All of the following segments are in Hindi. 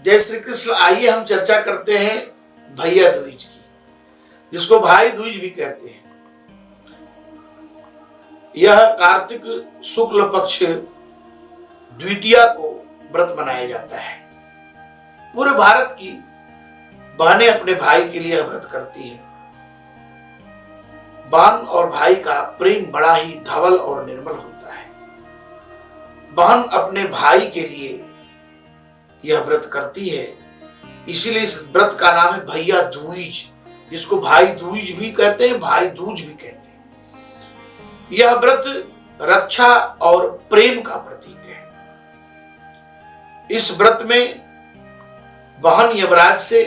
जय श्री कृष्ण। आइए हम चर्चा करते हैं भैया दूज की, जिसको भाई दूज भी कहते हैं। यह कार्तिक शुक्ल पक्ष द्वितीया को व्रत मनाया जाता है। पूरे भारत की बहनें अपने भाई के लिए यह व्रत करती हैं। बहन और भाई का प्रेम बड़ा ही धवल और निर्मल होता है। बहन अपने भाई के लिए यह व्रत करती है, इसीलिए इस व्रत का नाम है भैया दूज, जिसको भाई दूज भी कहते हैं, भाई दूज भी कहते हैं। यह व्रत रक्षा और प्रेम का प्रतीक है। इस व्रत में बहन यमराज से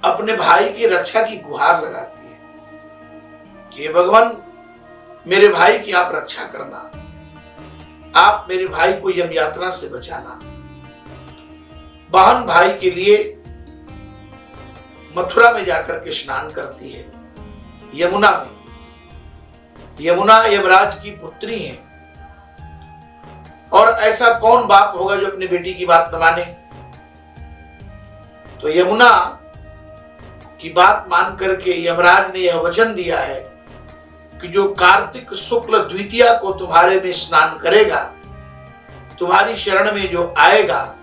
अपने भाई की रक्षा की गुहार लगाती है कि भगवान मेरे भाई की आप रक्षा करना, आप मेरे भाई को यम यात्रा से बचाना। बहन भाई के लिए मथुरा में जाकर के स्नान करती है, यमुना में। यमुना यमराज की पुत्री है, और ऐसा कौन बाप होगा जो अपनी बेटी की बात न माने। तो यमुना की बात मान करके यमराज ने यह वचन दिया है कि जो कार्तिक शुक्ल द्वितीया को तुम्हारे में स्नान करेगा, तुम्हारी शरण में जो आएगा,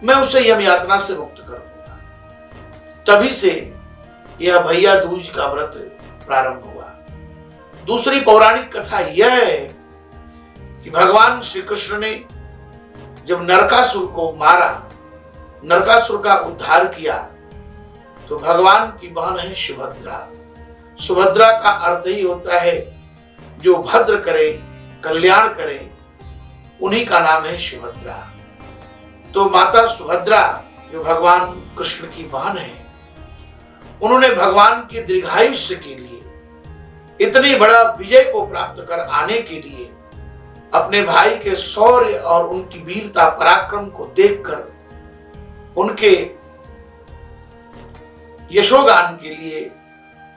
मैं उसे यम यातना से मुक्त कर दूंगा। तभी से यह भैया दूज का व्रत प्रारंभ हुआ। दूसरी पौराणिक कथा यह है कि भगवान श्री कृष्ण ने जब नरकासुर को मारा, नरकासुर का उद्धार किया, तो भगवान की बहन है सुभद्रा। सुभद्रा का अर्थ ही होता है जो भद्र करे, कल्याण करे, उन्हीं का नाम है सुभद्रा। तो माता सुभद्रा जो भगवान कृष्ण की बहन है, उन्होंने भगवान के दीर्घायुष्य के लिए, इतनी बड़ा विजय को प्राप्त कर आने के लिए, अपने भाई के शौर्य और उनकी वीरता पराक्रम को देखकर उनके यशोगान के लिए,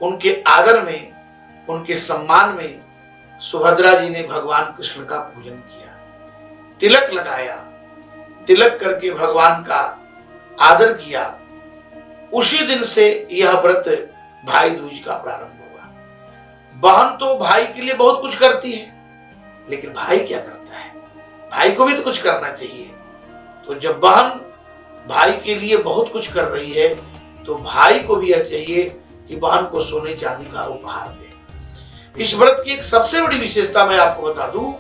उनके आदर में, उनके सम्मान में सुभद्रा जी ने भगवान कृष्ण का पूजन किया, तिलक लगाया, तिलक करके भगवान का आदर किया। उसी दिन से यह व्रत भाई दूज का प्रारंभ हुआ। बहन तो भाई के लिए बहुत कुछ करती है, लेकिन भाई क्या करता है? भाई को भी तो कुछ करना चाहिए। तो जब बहन भाई के लिए बहुत कुछ कर रही है, तो भाई को भी यह चाहिए कि बहन को सोने चांदी का उपहार दे। इस व्रत की एक सबसे बड़ी विशेषता मैं आपको बता दूं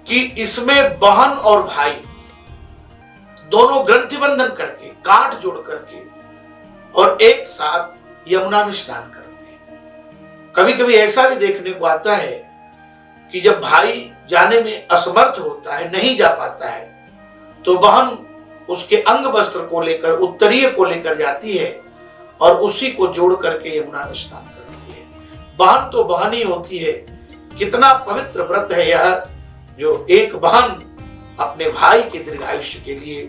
कि इसमें बहन और भाई दोनों ग्रंथि बंधन करके, गांठ जोड़ करके और एक साथ यमुना में स्नान करते हैं। कभी कभी ऐसा भी देखने को आता है कि जब भाई जाने में असमर्थ होता है, नहीं जा पाता है, तो बहन उसके अंग वस्त्र को लेकर, उत्तरीय को लेकर जाती है और उसी को जोड़ करके यमुना में स्नान करती है। बहन तो बहन ही होती है। कितना पवित्र व्रत है यह, जो एक बहन अपने भाई के दीर्घायुष्य के लिए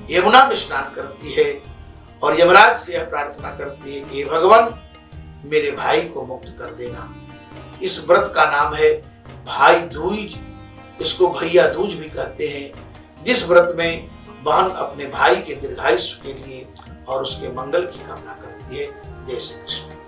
यमुना में स्नान करती है और यमराज से यह प्रार्थना करती है कि भगवान मेरे भाई को मुक्त कर देना। इस व्रत का नाम है भाई दूज, इसको भैया दूज भी कहते हैं, जिस व्रत में बहन अपने भाई के दीर्घायुष्य के लिए और उसके मंगल की कामना करती है। जय श्री कृष्ण।